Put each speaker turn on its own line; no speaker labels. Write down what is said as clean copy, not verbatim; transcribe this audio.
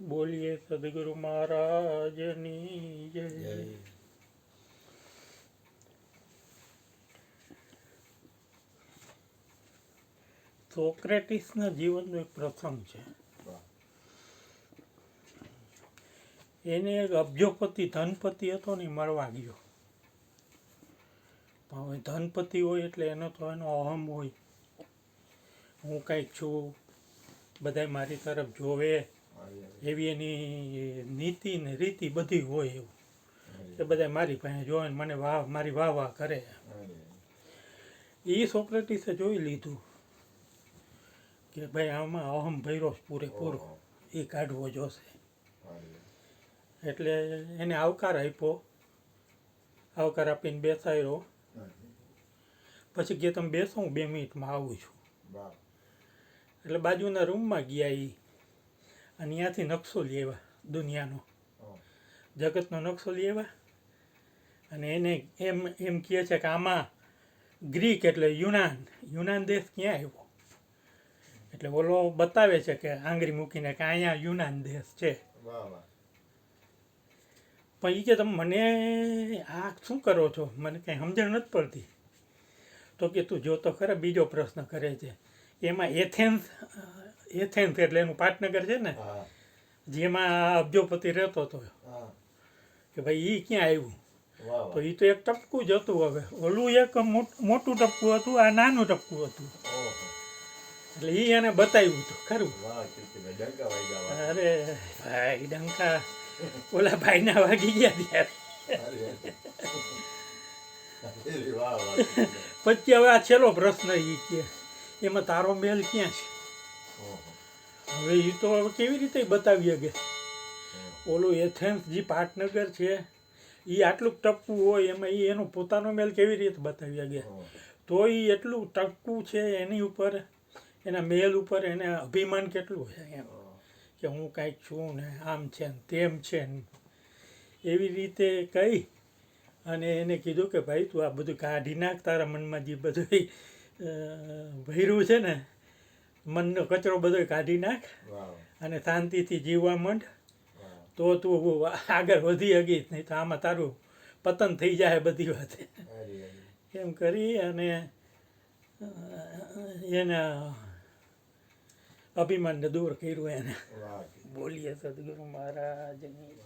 બોલીએ સદગુરુ મહારાજની જય. સોક્રેટિસના જીવનનો એક પ્રસંગ છે. એને એક અબજોપતિ ધનપતિ હતો ને, મરવા ગયો. હવે ધનપતિ હોય એટલે એનો તો એનો અહમ હોય, હું કંઈક છું, બધા મારી તરફ જોવે, એવી એની નીતિ ને રીતિ બધી હોય. એવું કે બધા મારી પાસે જોવે ને મને મારી વાહ વાહ કરે. એ સોક્રેટિસે જોઈ લીધું કે ભાઈ આમાં અહમ ભર્યો પૂરેપૂરો, એ કાઢવો જોશે. એટલે એને આવકાર આપ્યો. આવકાર આપીને બેસાડ્યો. પછી કે તમે બેસો, હું 2 મિનિટમાં આવું છું. એટલે બાજુના રૂમમાં ગયા એ, અને ત્યાંથી નકશો લેવા દુનિયાનો, જગતનો નકશો લેવા. અને એને એમ કહે છે કે આમાં ગ્રીક એટલે યુનાન દેશ ક્યાં આવ્યો? એટલે ઓલો બતાવે છે કે આંગળી મૂકીને કે અહીંયા યુનાન દેશ છે. પણ એ કે તમે મને આ શું કરો છો, મને કંઈ સમજણ નથી પડતી. તો કે તું જો તો ખરા, બીજો પ્રશ્ન કરે છે. એમાં એથેન્સ એટલે એનું પાટનગર છે ને, જેમાં અબજોપતિ રહેતો હતો, કે ભાઈ એ ક્યાં આવ્યું? તો એ તો એક ટપકું જ હતું. હવે ઓલું એક મોટું ટપકું હતું, આ નાનું ટપકું હતું. એટલે એ એને બતાવ્યું હતું ખરું. અરે ભાઈ, ડંકા ઓલા ભાઈના વાગી ગયા ત્યારે. પછી હવે આ છેલ્લો પ્રશ્ન એ કે એમાં તારો મેલ ક્યાં છે? હવે એ તો હવે કેવી રીતે બતાવી શકે? ઓલું એથેન્સ જે પાટનગર છે એ આટલું ટપકું હોય, એમાં એ એનો પોતાનો મેલ કેવી રીતે બતાવી શકે? તો એ એટલું ટપકું છે, એની ઉપર, એના મેલ ઉપર એને અભિમાન કેટલું છે એમ, કે હું કાંઈક છું ને, આમ છે ને તેમ છે ને. એવી રીતે કહી અને એને કીધું કે ભાઈ તું આ બધું કાઢી નાખ, તારા મનમાં જે બધું ભર્યું છે ને, મનનો કચરો બધો કાઢી નાખ અને શાંતિથી જીવવા માંડ. તો તું આગળ વધી શકીશ, નહીં તો આમાં તારું પતન થઈ જાય બધી વાતે. એમ કરી અને એના અભિમાનને દૂર કર્યું એને. બોલીએ સદગુરુ મહારાજની.